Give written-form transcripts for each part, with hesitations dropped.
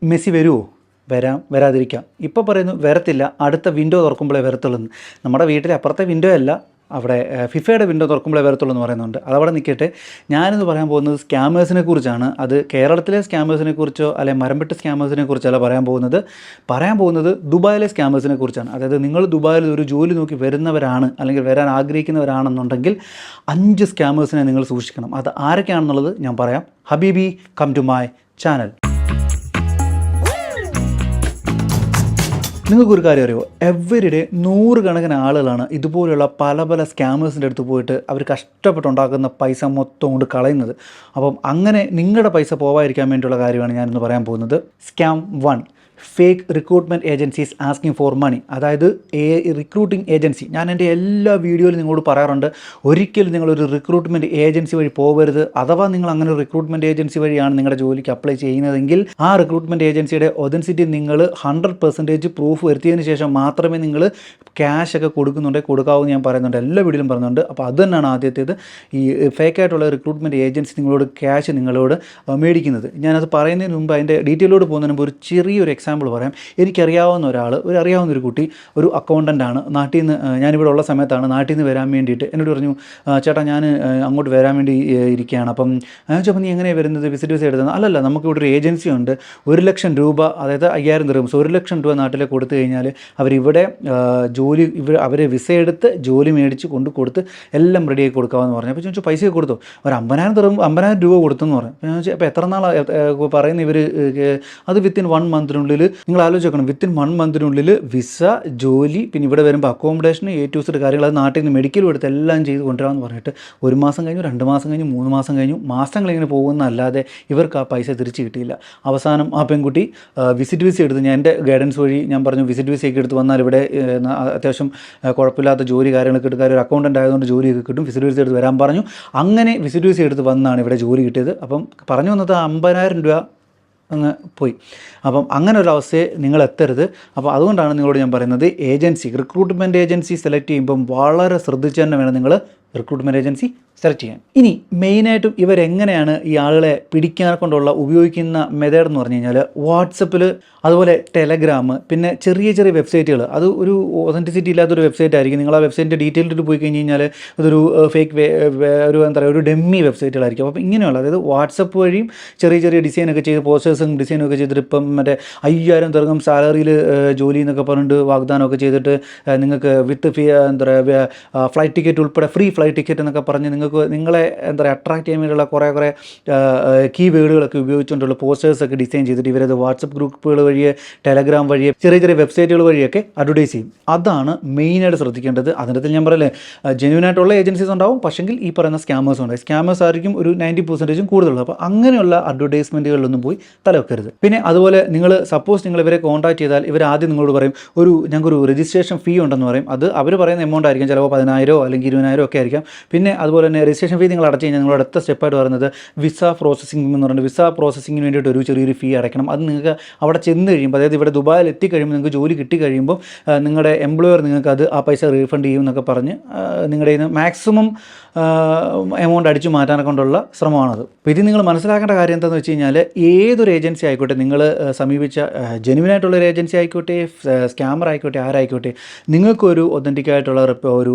Messi വരുമോ? വരാം, വരാതിരിക്കാം. ഇപ്പോൾ പറയുന്നു വരത്തില്ല, അടുത്ത വിൻഡോ തുറക്കുമ്പോഴേ വരത്തുള്ളൂ. നമ്മുടെ വീട്ടിലെ അപ്പുറത്തെ വിൻഡോ അല്ല, അവിടെ ഫിഫയുടെ വിൻഡോ തുറക്കുമ്പോഴേ വരത്തുള്ളൂ എന്ന് പറയുന്നുണ്ട്. അതവിടെ നിൽക്കട്ടെ. ഞാനിന്ന് പറയാൻ പോകുന്നത് സ്കാമേഴ്സിനെ കുറിച്ചാണ്. അത് കേരളത്തിലെ സ്കാമേഴ്സിനെ കുറിച്ചോ അല്ലെ മരംപെട്ട് സ്കാമേഴ്സിനെ കുറിച്ചല്ല പറയാൻ പോകുന്നത് ദുബായിലെ സ്കാമേഴ്സിനെ കുറിച്ചാണ്. അതായത് നിങ്ങൾ ദുബായിൽ ഒരു ജോലി നോക്കി വരുന്നവരാണ് അല്ലെങ്കിൽ വരാൻ ആഗ്രഹിക്കുന്നവരാണെന്നുണ്ടെങ്കിൽ 5 സ്കാമേഴ്സിനെ നിങ്ങൾ സൂക്ഷിക്കണം. അത് ആരൊക്കെയാണെന്നുള്ളത് ഞാൻ പറയാം. ഹബീബി, കം ടു മൈ ചാനൽ. നിങ്ങൾക്കൊരു കാര്യം അറിയുമോ? എവരിഡേ 100 കണക്കിന് ആളുകളാണ് ഇതുപോലെയുള്ള പല പല സ്കാമേഴ്സിൻ്റെ അടുത്ത് പോയിട്ട് അവർ കഷ്ടപ്പെട്ടുണ്ടാക്കുന്ന പൈസ മൊത്തം കൊണ്ട് കളയുന്നത്. അപ്പം അങ്ങനെ നിങ്ങളുടെ പൈസ പോവാതിരിക്കാൻ വേണ്ടിയുള്ള കാര്യമാണ് ഞാനിന്ന് പറയാൻ പോകുന്നത്. Scam 1, fake recruitment agencies asking for money. അതായത് റിക്രൂട്ടിംഗ് ഏജൻസി, ഞാൻ എൻ്റെ എല്ലാ വീഡിയോയിലും നിങ്ങളോട് പറയാറുണ്ട്, ഒരിക്കലും നിങ്ങളൊരു റിക്രൂട്ട്മെൻറ്റ് ഏജൻസി വഴി പോകരുത്. അഥവാ നിങ്ങൾ അങ്ങനെ ഒരു റിക്രൂട്ട്മെൻറ്റ് ഏജൻസി വഴിയാണ് നിങ്ങളുടെ ജോലിക്ക് അപ്ലൈ ചെയ്യുന്നതെങ്കിൽ ആ റിക്രൂട്ട്മെൻറ്റ് ഏജൻസിയുടെ ഒതൻസിറ്റി നിങ്ങൾ 100% പ്രൂഫ് വരുത്തിയതിന് ശേഷം മാത്രമേ നിങ്ങൾ ക്യാഷ് ഒക്കെ കൊടുക്കാവൂന്ന് ഞാൻ പറയുന്നുണ്ട്, എല്ലാ വീഡിയോയിലും പറയുന്നുണ്ട്. അപ്പോൾ അത് തന്നെയാണ് ആദ്യത്തേത്. ഈ ഫേക്കായിട്ടുള്ള റിക്രൂട്ട്മെൻറ്റ് ഏജൻസി നിങ്ങളോട് ക്യാഷ് മേടിക്കുന്നത്. ഞാനത് പറയുന്നതിന് മുമ്പ് അതിൻ്റെ ഡീറ്റെയിലോട് പോകുന്നതിന് മുമ്പ് ഒരു ചെറിയൊരു എക്സാമ്പിൾ പറയാം. എനിക്കറിയാവുന്ന അറിയാവുന്ന ഒരു കുട്ടി ഒരു അക്കൗണ്ടൻ്റാണ്. നാട്ടിൽ നിന്ന്, ഞാനിവിടെ ഉള്ള സമയത്താണ് നാട്ടിൽ നിന്ന് വരാൻ വേണ്ടിയിട്ട് എന്നോട് പറഞ്ഞു, ചേട്ടാ ഞാൻ അങ്ങോട്ട് വരാൻ വേണ്ടി ഇരിക്കുകയാണ്. അപ്പം ഞാൻ ചോദിച്ചപ്പോൾ നീ എങ്ങനെയാണ് വരുന്നത്, വിസിറ്റ് വിസ എടുത്തത്? അല്ലല്ല, നമുക്കിവിടെ ഒരു ഏജൻസി ഉണ്ട്, 1 ലക്ഷം രൂപ, അതായത് 5000 ദിർഹംസ്, 1 ലക്ഷം രൂപ നാട്ടിലേക്ക് കൊടുത്തു കഴിഞ്ഞാൽ അവരിവിടെ അവരെ വിസ എടുത്ത് ജോലി മേടിച്ച് കൊടുത്ത് എല്ലാം റെഡിയാക്കി കൊടുക്കാമെന്ന് പറഞ്ഞു. അപ്പോൾ ചോദിച്ചു പൈസ കൊടുത്തു? ഒരു 50,000 രൂപ കൊടുത്തെന്ന് പറഞ്ഞു. ഞാൻ ചോദിച്ചു അപ്പോൾ എത്ര നാളാണ് പറയുന്നത് ഇവർ? അത് വിത്തിൻ 1 മന്തിനുള്ളിൽ, നിങ്ങൾ ആലോചിച്ച് നോക്കണം, വിത്തിൻ 1 മന്തിനുള്ളിൽ വിസ, ജോലി, പിന്നെ ഇവിടെ വരുമ്പോൾ അക്കോമഡേഷൻ, A to Z കാര്യങ്ങൾ, അത് നാട്ടിൽ നിന്ന് മെഡിക്കലും എടുത്ത് എല്ലാം ചെയ്ത് കൊണ്ടുവരാമെന്ന് പറഞ്ഞിട്ട് 1 മാസം കഴിഞ്ഞു, 2 മാസം കഴിഞ്ഞു, 3 മാസം കഴിഞ്ഞു, മാസങ്ങളിങ്ങനെ പോകുന്നതല്ലാതെ ഇവർക്ക് ആ പൈസ തിരിച്ച് കിട്ടിയില്ല. അവസാനം ആ പെൺകുട്ടി വിസിറ്റ് വിസ എടുത്ത്, ഞാൻ എൻ്റെ ഗൈഡൻസ് വഴി ഞാൻ പറഞ്ഞു വിസിറ്റ് വിസയൊക്കെ എടുത്ത് വന്നാൽ ഇവിടെ അത്യാവശ്യം കുഴപ്പമില്ലാത്ത ജോലി കാര്യങ്ങളൊക്കെ എടുക്കാൻ, ഒരു അക്കൗണ്ടൻ്റ് ആയതുകൊണ്ട് ജോലിയൊക്കെ കിട്ടും, വിസിറ്റ് വിസ എടുത്ത് വരാൻ പറഞ്ഞു. അങ്ങനെ വിസിറ്റ് വിസ എടുത്ത് വന്നാണ് ഇവിടെ ജോലി കിട്ടിയത്. അപ്പം പറഞ്ഞു വന്നത് 50,000 രൂപ അങ്ങ് പോയി. അപ്പം അങ്ങനെ ഒരു അവസ്ഥയെ നിങ്ങൾ എത്തരുത്. അപ്പോൾ അതുകൊണ്ടാണ് നിങ്ങളോട് ഞാൻ പറയുന്നത്, റിക്രൂട്ട്മെൻറ്റ് ഏജൻസി സെലക്ട് ചെയ്യുമ്പം വളരെ ശ്രദ്ധിച്ച് തന്നെ വേണം നിങ്ങൾ റിക്രൂട്ട്മെൻറ്റ് ഏജൻസി സെലക്ട് ചെയ്യാൻ. ഇനി മെയിനായിട്ടും ഇവരെങ്ങനെയാണ് ഈ ആളുകളെ പിടിക്കാൻ കൊണ്ടുള്ള ഉപയോഗിക്കുന്ന മെത്തേഡ് എന്ന് പറഞ്ഞു കഴിഞ്ഞാൽ, വാട്സപ്പിൽ, അതുപോലെ ടെലഗ്രാം, പിന്നെ ചെറിയ ചെറിയ വെബ്സൈറ്റുകൾ, അത് ഒരു ഒതൻറ്റിസിറ്റി ഇല്ലാത്തൊരു വെബ്സൈറ്റ് ആയിരിക്കും. നിങ്ങൾ ആ വെബ്സൈറ്റിൻ്റെ ഡീറ്റെയിലിട്ട് പോയി കഴിഞ്ഞ് കഴിഞ്ഞാൽ അതൊരു ഫേക്ക് ഒരു ഡെമ്മി വെബ്സൈറ്റുകളായിരിക്കും. അപ്പോൾ ഇങ്ങനെയുള്ള, അതായത് വാട്സപ്പ് വഴിയും ചെറിയ ചെറിയ ഡിസൈനൊക്കെ ചെയ്ത്, പോസ്റ്റേഴ്സും ഡിസൈനും ഒക്കെ ചെയ്തിട്ട് ഇപ്പം മറ്റേ 5000 ദിർഹം സാലറിയിൽ ജോലി എന്നൊക്കെ പറഞ്ഞിട്ട് വാഗ്ദാനമൊക്കെ ചെയ്തിട്ട് നിങ്ങൾക്ക് വിത്ത് ഫ്ലൈറ്റ് ടിക്കറ്റ് ഉൾപ്പെടെ ഫ്രീ ഫ്ലൈറ്റ് ടിക്കറ്റ് എന്നൊക്കെ പറഞ്ഞ് നിങ്ങളെ അട്രാക്ട് ചെയ്യാൻ വേണ്ടിയുള്ള കുറേ കീ വേർഡുകളൊക്കെ ഉപയോഗിച്ചുകൊണ്ടുള്ള പോസ്റ്റേഴ്സൊക്കെ ഡിസൈൻ ചെയ്തിട്ട് ഇവരത് വാട്സപ്പ് ഗ്രൂപ്പുകൾ വഴിയെ, ടെലഗ്രാം വഴിയെ, ചെറിയ ചെറിയ വെബ്സൈറ്റുകൾ വഴിയൊക്കെ അഡ്വർടൈസ് ചെയ്യും. അതാണ് മെയിനായിട്ട് ശ്രദ്ധിക്കേണ്ടത്. അതിനകത്ത് ഞാൻ പറയല്ലേ, ജെന്യൂനായിട്ടുള്ള ഏജൻസീസ് ഉണ്ടാവും, പക്ഷെങ്കിൽ ഈ പറയുന്ന സ്കാമേഴ്സ് ഉണ്ടാവും. സ്കാമേഴ്സ് ആയിരിക്കും ഒരു 90% കൂടുതലുള്ളത്. അപ്പോൾ അങ്ങനെയുള്ള അഡ്വർടൈസ്മെൻറ്റുകളിലൊന്നും പോയി തലവെക്കരുത്. പിന്നെ അതുപോലെ സപ്പോസ് നിങ്ങൾ ഇവരെ കോൺടാക്ട് ചെയ്താൽ ഇവർ ആദ്യം നിങ്ങളോട് പറയും ഞങ്ങൾക്കൊരു രജിസ്ട്രേഷൻ ഫീ ഉണ്ടെന്ന് പറയും. അത് അവർ പറയുന്ന എമൗണ്ട് ആയിരിക്കും, ചിലപ്പോൾ 10,000 അല്ലെങ്കിൽ 20,000 ഒക്കെ ആയിരിക്കും. പിന്നെ അതുപോലെ തന്നെ രജിസ്ട്രേഷൻ ഫീ നിങ്ങൾ അടച്ചു കഴിഞ്ഞാൽ നിങ്ങളുടെ അടുത്ത സ്റ്റെപ്പായിട്ട് പറയുന്നത് വിസ പ്രോസസ്സിംഗ് എന്ന് പറയുന്നത്, വിസ പ്രോസസ്സിങ്ങിന് വേണ്ടിയിട്ട് ഒരു ചെറിയൊരു ഫീ അടയ്ക്കണം. അത് നിങ്ങൾക്ക് അവിടെ ചെന്ന് കഴിയുമ്പോൾ, അതായത് ഇവിടെ ദുബായിൽ എത്തിക്കഴിയുമ്പോൾ, നിങ്ങൾക്ക് ജോലി കിട്ടിക്കഴിയുമ്പോൾ നിങ്ങളുടെ എംപ്ലോയർ നിങ്ങൾക്ക് ആ പൈസ റീഫണ്ട് ചെയ്യും എന്നൊക്കെ പറഞ്ഞ് നിങ്ങളുടെ കയ്യിൽ നിന്ന് മാക്സിമം എമൗണ്ട് അടിച്ചു മാറ്റാനെ കൊണ്ടുള്ള ശ്രമമാണത്. അപ്പോൾ ഇത് നിങ്ങൾ മനസ്സിലാക്കേണ്ട കാര്യം എന്താണെന്ന് വെച്ച് കഴിഞ്ഞാൽ, ഏതൊരു ഏജൻസി ആയിക്കോട്ടെ, നിങ്ങൾ സമീപിച്ച ജെന്യുവിനായിട്ടുള്ളൊരു ഏജൻസി ആയിക്കോട്ടെ, സ്കാമർ ആയിക്കോട്ടെ, ആരായിക്കോട്ടെ, നിങ്ങൾക്കൊരു ഒതൻറ്റിക് ആയിട്ടുള്ള ഒരു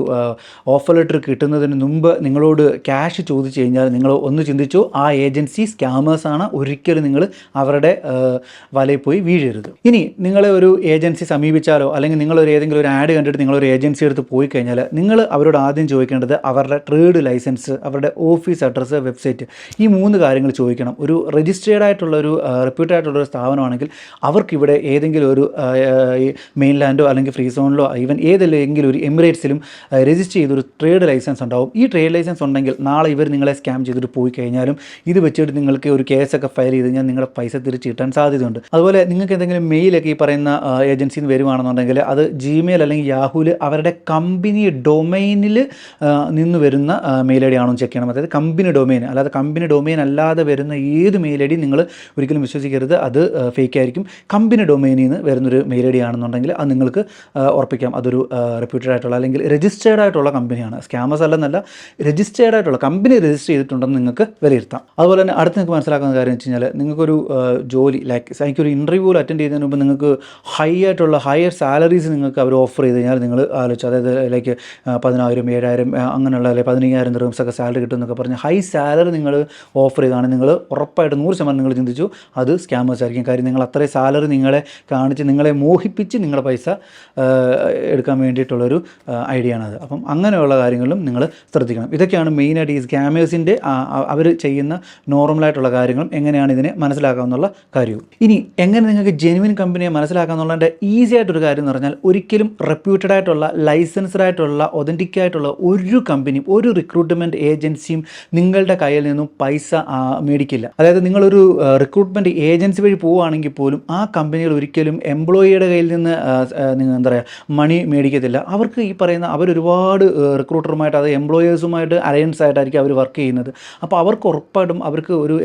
ഓഫർ ലെറ്റർ കിട്ടുന്നതിന് മുമ്പ് നിങ്ങളോട് ക്യാഷ് ചോദിച്ചു കഴിഞ്ഞാൽ നിങ്ങൾ ഒന്ന് ചിന്തിച്ചു, ആ ഏജൻസി സ്കാമേഴ്സാണ്, ഒരിക്കലും നിങ്ങൾ അവരുടെ വലയിൽ പോയി വീഴരുത്. ഇനി നിങ്ങളെ ഒരു ഏജൻസി സമീപിച്ചാലോ, അല്ലെങ്കിൽ നിങ്ങളൊരു ഏതെങ്കിലും ഒരു ആഡ് കണ്ടിട്ട് നിങ്ങളൊരു ഏജൻസി എടുത്ത് പോയി കഴിഞ്ഞാൽ, നിങ്ങൾ അവരോട് ആദ്യം ചോദിക്കേണ്ടത് അവരുടെ ട്രേഡ് ലൈസൻസ്, അവരുടെ ഓഫീസ് അഡ്രസ്സ്, വെബ്സൈറ്റ്, ഈ 3 കാര്യങ്ങൾ ചോദിക്കണം. ഒരു രജിസ്റ്റേർഡ് ആയിട്ടുള്ള ഒരു റെപ്യൂട്ടഡ് ആയിട്ടുള്ളൊരു സ്ഥാപനമാണെങ്കിൽ അവർക്കിവിടെ ഏതെങ്കിലും ഒരു മെയിൻലാൻഡോ അല്ലെങ്കിൽ ഫ്രീ സോണിലോ ഈവൻ ഏതെങ്കിലും ഒരു എമിറേറ്റ്സിലും രജിസ്റ്റർ ചെയ്തൊരു ട്രേഡ് ലൈസൻസ് ഉണ്ടാവും. ഈ ട്രേഡ് ലൈസൻസ് ഉണ്ടെങ്കിൽ നാളെ ഇവർ നിങ്ങളെ സ്കാം ചെയ്തിട്ട് പോയി കഴിഞ്ഞാലും ഇത് വെച്ചിട്ട് നിങ്ങൾക്ക് ഒരു കേസൊക്കെ ഫയൽ ചെയ്ത് കഴിഞ്ഞാൽ നിങ്ങളുടെ പൈസ തിരിച്ച് കിട്ടാൻ സാധ്യതയുണ്ട്. അതുപോലെ നിങ്ങൾക്ക് എന്തെങ്കിലും മെയിലൊക്കെ ഈ പറയുന്ന ഏജൻസിയിൽ നിന്ന് വരുവാണെന്നുണ്ടെങ്കിൽ അത് ജിമെയിൽ അല്ലെങ്കിൽ യാഹൂൽ അവരുടെ കമ്പനി ഡൊമൈനിൽ നിന്ന് വരുന്ന മെയിൽ ഐ ഡി ആണോ ചെക്ക് ചെയ്യണം. അതായത് കമ്പനി ഡൊമൈൻ, അല്ലാതെ കമ്പനി ഡൊമൈൻ അല്ലാതെ വരുന്ന ഏത് മെയിൽ ഐ ഡി നിങ്ങൾ ഒരിക്കലും വിശ്വസിക്കരുത്, അത് ഫേക്ക് ആയിരിക്കും. കമ്പനി ഡൊമൈനിൽ നിന്ന് വരുന്നൊരു മെയിൽ ഐ ഡി ആണെന്നുണ്ടെങ്കിൽ അത് നിങ്ങൾക്ക് ഉറപ്പിക്കാം അതൊരു റെപ്യൂട്ടഡ് ആയിട്ടുള്ള അല്ലെങ്കിൽ രജിസ്റ്റേർഡ് ആയിട്ടുള്ള കമ്പനിയാണ്. സ്കാമേഴ്സ് അല്ലെന്നല്ല, രജിസ്റ്റേർഡ് രജിസ്റ്റേർഡ് ആയിട്ടുള്ള കമ്പനി രജിസ്റ്റർ ചെയ്തിട്ടുണ്ടെന്ന് നിങ്ങൾക്ക് വിലയിരുത്താം. അതുപോലെ തന്നെ അടുത്ത് നിങ്ങൾക്ക് മനസ്സിലാക്കുന്ന കാര്യം വെച്ച് കഴിഞ്ഞാൽ നിങ്ങൾക്കൊരു ജോലി എനിക്കൊരു ഇൻ്റർവ്യൂവിൽ അറ്റൻഡ് ചെയ്യുന്നതിന് മുമ്പ് നിങ്ങൾക്ക് ഹയർ സാലറീസ് നിങ്ങൾക്ക് അവർ ഓഫർ ചെയ്ത് കഴിഞ്ഞാൽ നിങ്ങൾ ആലോചിച്ചു, അതായത് ലൈക്ക് 10,000 7,000 അങ്ങനെയുള്ള അല്ലെങ്കിൽ 15,000 ദിർഹംസൊക്കെ സാലറി കിട്ടുമെന്നൊക്കെ പറഞ്ഞ് ഹൈ സാലറി നിങ്ങൾ ഓഫർ ചെയ്താണ് നിങ്ങൾ ഉറപ്പായിട്ട് 100% നിങ്ങൾ ചിന്തിച്ചു അത് സ്കാമേഴ്സ് ആയിരിക്കും. കാര്യം നിങ്ങൾ അത്രയും സാലറി നിങ്ങളെ കാണിച്ച് നിങ്ങളെ മോഹിപ്പിച്ച് നിങ്ങളുടെ പൈസ എടുക്കാൻ വേണ്ടിയിട്ടുള്ളൊരു ഐഡിയ ആണത്. അപ്പം അങ്ങനെയുള്ള കാര്യങ്ങളിലും നിങ്ങൾ ശ്രദ്ധിക്കണം. ഇതൊക്കെയാണ് മെയിനായിട്ട് ഈ സ്കാമേഴ്സിൻ്റെ അവർ ചെയ്യുന്ന നോർമലായിട്ടുള്ള കാര്യങ്ങളും എങ്ങനെയാണ് ഇതിനെ മനസ്സിലാക്കാമെന്നുള്ള കാര്യവും. ഇനി എങ്ങനെ നിങ്ങൾക്ക് ജെനുവിൻ കമ്പനിയെ മനസ്സിലാക്കാമെന്നുള്ളതിൻ്റെ ഈസി ആയിട്ടൊരു കാര്യം എന്ന് പറഞ്ഞാൽ ഒരിക്കലും റെപ്യൂട്ടഡ് ആയിട്ടുള്ള ലൈസൻസ്ഡ് ആയിട്ടുള്ള ഒതൻറ്റിക് ആയിട്ടുള്ള ഒരു കമ്പനിയും ഒരു റിക്രൂട്ട്മെൻറ്റ് ഏജൻസിയും നിങ്ങളുടെ കയ്യിൽ നിന്നും പൈസ മേടിക്കില്ല. അതായത് നിങ്ങളൊരു റിക്രൂട്ട്മെൻറ്റ് ഏജൻസി വഴി പോവുകയാണെങ്കിൽ പോലും ആ കമ്പനികൾ ഒരിക്കലും എംപ്ലോയിയുടെ കയ്യിൽ നിന്ന് നിങ്ങൾ എന്താ പറയുക മണി മേടിക്കത്തില്ല. അവർക്ക് ഈ പറയുന്ന അവരൊരുപാട് റിക്രൂട്ടറുമായിട്ട് അത് എംപ്ലോയേഴ്സുമായിട്ട് അലയൻസ് ആയിട്ടായിരിക്കും അവർ വർക്ക് ചെയ്യുന്നത്. അപ്പോൾ അവർക്ക് ഉറപ്പായിട്ടും അവർക്ക് ഒരു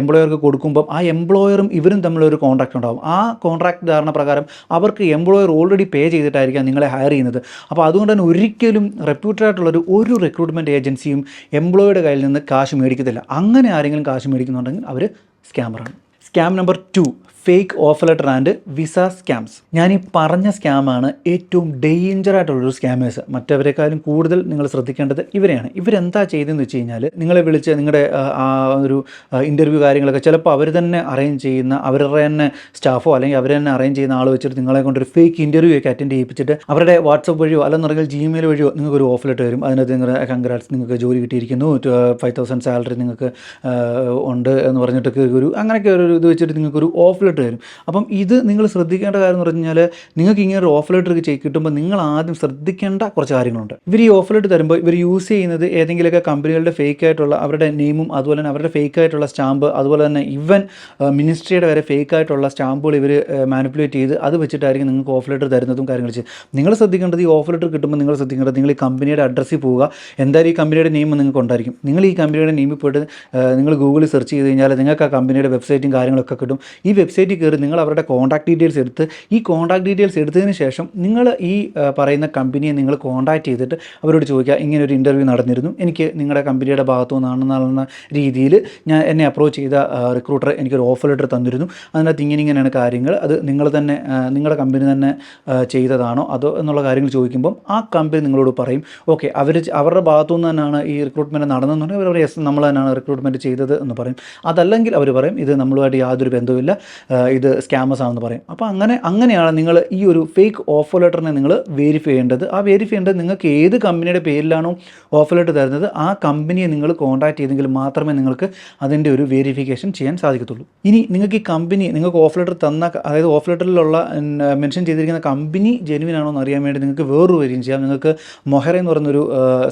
എംപ്ലോയർക്ക് കൊടുക്കുമ്പം ആ എംപ്ലോയറും ഇവരും തമ്മിലൊരു കോൺട്രാക്റ്റ് ഉണ്ടാകും. ആ കോൺട്രാക്റ്റ് ധാരണ പ്രകാരം അവർക്ക് എംപ്ലോയർ ഓൾറെഡി പേ ചെയ്തിട്ടായിരിക്കാം നിങ്ങളെ ഹയർ ചെയ്യുന്നത്. അപ്പോൾ അതുകൊണ്ട് തന്നെ ഒരിക്കലും റെപ്യൂട്ടഡ് ആയിട്ടുള്ളൊരു ഒരു റിക്രൂട്ട്മെൻറ്റ് ഏജൻസിയും എംപ്ലോയിയുടെ കയ്യിൽ നിന്ന് കാശ് മേടിക്കത്തില്ല. അങ്ങനെ ആരെങ്കിലും കാശ് മേടിക്കുന്നുണ്ടെങ്കിൽ അവർ സ്കാമറാണ്. Scam number 2, fake offer letter and visa scams. ഞാൻ ഈ പറഞ്ഞ സ്കാമാണ് ഏറ്റവും ഡേഞ്ചറായിട്ടുള്ളൊരു സ്കാമേഴ്സ്. മറ്റവരെക്കാളും കൂടുതൽ നിങ്ങൾ ശ്രദ്ധിക്കേണ്ടത് ഇവരെയാണ്. ഇവരെന്താ ചെയ്തതെന്ന് വെച്ച് കഴിഞ്ഞാൽ നിങ്ങളെ വിളിച്ച് നിങ്ങളുടെ ആ ഒരു ഇൻ്റർവ്യൂ കാര്യങ്ങളൊക്കെ ചിലപ്പോൾ അവർ തന്നെ അറേഞ്ച് ചെയ്യുന്ന അവരുടെ തന്നെ സ്റ്റാഫോ അല്ലെങ്കിൽ അവർ തന്നെ അറേഞ്ച് ചെയ്യുന്ന ആൾ വെച്ചിട്ട് നിങ്ങളെ കൊണ്ടൊരു ഫേക്ക് ഇൻ്റർവ്യൂ ഒക്കെ അറ്റൻഡ് ചെയ്യിപ്പിച്ചിട്ട് അവരുടെ വാട്സപ്പ് വഴിയോ അല്ലെന്നുണ്ടെങ്കിൽ ജിമെയിൽ വഴിയോ നിങ്ങൾക്കൊരു ഓഫർ ലെറ്റർ വരും. അതിനകത്ത് നിങ്ങളുടെ കൺഗ്രാറ്റ്സ്, നിങ്ങൾക്ക് ജോലി കിട്ടിയിരിക്കുന്നു, 5,000 സാലറി നിങ്ങൾക്ക് ഉണ്ട് എന്ന് പറഞ്ഞിട്ടൊക്കെ അങ്ങനെയൊക്കെ ഒരു ഇത് വെച്ചിട്ട് നിങ്ങൾക്കൊരു ഓഫർ വരും. അപ്പം ഇത് നിങ്ങൾ ശ്രദ്ധിക്കേണ്ട കാര്യം എന്ന് പറഞ്ഞാൽ നിങ്ങൾക്ക് ഇങ്ങനെ ഒരു ഓഫർ ലെറ്റർ കിട്ടുമ്പോൾ നിങ്ങൾ ആദ്യം ശ്രദ്ധിക്കേണ്ട കുറച്ച് കാര്യങ്ങളുണ്ട്. ഇവർ ഈ ഓഫർ ലെറ്റർ തരുമ്പോൾ ഇവർ യൂസ് ചെയ്യുന്നത് ഏതെങ്കിലുമൊക്കെ കമ്പനികളുടെ ഫേക്ക് ആയിട്ടുള്ള അവരുടെ നെയിമും അതുപോലെ തന്നെ അവരുടെ ഫേക്ക് ആയിട്ടുള്ള സ്റ്റാമ്പ്, അതുപോലെ തന്നെ ഈവൻ മിനിസ്ട്രിയുടെ വരെ ഫേക്ക് ആയിട്ടുള്ള സ്റ്റാമ്പുകൾ ഇവർ മാനിപ്പുലേറ്റ് ചെയ്ത് അത് വെച്ചിട്ടായിരിക്കും നിങ്ങൾക്ക് ഓഫർ ലെറ്റർ തരുന്നതും കാര്യങ്ങൾ ചെയ്യും. നിങ്ങൾ ശ്രദ്ധിക്കേണ്ടത് ഈ ഓഫർ ലെറ്റർ കിട്ടുമ്പോൾ നിങ്ങൾ ശ്രദ്ധിക്കേണ്ടത് നിങ്ങൾ ഈ കമ്പനിയുടെ അഡ്രസ്സിൽ പോവുക. എന്തായാലും ഈ കമ്പനിയുടെ നെയിം നിങ്ങൾക്ക് ഉണ്ടായിരിക്കും. നിങ്ങൾ ഈ കമ്പനിയുടെ നെയിമിൽ പോയിട്ട് നിങ്ങൾ ഗൂഗിളിൽ സെർച്ച് ചെയ്ത് കഴിഞ്ഞാൽ നിങ്ങൾക്ക് ആ കമ്പനിയുടെ വെബ്സൈറ്റും കാര്യങ്ങളൊക്കെ കിട്ടും. ഈ വെബ്സൈറ്റിൽ കയറി നിങ്ങൾ അവരുടെ കോൺടാക്ട് ഡീറ്റെയിൽസ് എടുത്ത് ഈ കോൺടാക്ട് ഡീറ്റെയിൽസ് എടുത്തതിന് ശേഷം നിങ്ങൾ ഈ പറയുന്ന കമ്പനിയെ നിങ്ങൾ കോൺടാക്ട് ചെയ്തിട്ട് അവരോട് ചോദിക്കുക, ഇങ്ങനെ ഒരു ഇൻ്റർവ്യൂ നടന്നിരുന്നു, എനിക്ക് നിങ്ങളുടെ കമ്പനിയുടെ ഭാഗത്തു നിന്നാണെന്ന രീതിയിൽ എന്നെ അപ്രോച്ച് ചെയ്ത റിക്രൂട്ടർ എനിക്കൊരു ഓഫർ ലെറ്റർ തന്നിരുന്നു, അതിനകത്ത് ഇങ്ങനെയാണ് കാര്യങ്ങൾ, അത് നിങ്ങൾ തന്നെ നിങ്ങളുടെ കമ്പനി തന്നെ ചെയ്തതാണോ അതോ എന്നുള്ള കാര്യങ്ങൾ ചോദിക്കുമ്പം ആ കമ്പനി നിങ്ങളോട് പറയും ഓക്കെ അവരുടെ ഭാഗത്തു നിന്ന് തന്നെയാണ് ഈ റിക്രൂട്ട്മെൻറ്റ് നടന്നെന്നുണ്ടെങ്കിൽ അവർ യെസ് നമ്മൾ തന്നെയാണ് റിക്രൂട്ട്മെൻറ്റ് ചെയ്തത് എന്ന് പറയും. അതല്ലെങ്കിൽ അവർ പറയും ഇത് നമ്മളുമായിട്ട് യാതൊരു ബന്ധവുമില്ല, ഇത് സ്കാമേഴ്സ് ആണെന്ന് പറയും. അപ്പോൾ അങ്ങനെയാണ് നിങ്ങൾ ഈ ഒരു ഫേക്ക് ഓഫർ ലെറ്ററിനെ നിങ്ങൾ വെരിഫൈ ചെയ്യേണ്ടത്. ആ വെരിഫൈ ചെയ്യേണ്ടത് നിങ്ങൾക്ക് ഏത് കമ്പനിയുടെ പേരിലാണോ ഓഫർ ലെറ്റർ തരുന്നത് ആ കമ്പനിയെ നിങ്ങൾ കോൺടാക്ട് ചെയ്തെങ്കിൽ മാത്രമേ നിങ്ങൾക്ക് അതിൻ്റെ ഒരു വെരിഫിക്കേഷൻ ചെയ്യാൻ സാധിക്കത്തുള്ളൂ. ഇനി നിങ്ങൾക്ക് ഈ കമ്പനി നിങ്ങൾക്ക് ഓഫർ ലെറ്റർ തന്ന, അതായത് ഓഫർ ലെറ്ററിലുള്ള മെൻഷൻ ചെയ്തിരിക്കുന്ന കമ്പനി ജെനുവിൻ ആണോ എന്ന് അറിയാൻ വേണ്ടി നിങ്ങൾക്ക് വേറൊരു കാര്യം ചെയ്യാം. നിങ്ങൾക്ക് മൊഹറ എന്ന് പറയുന്നൊരു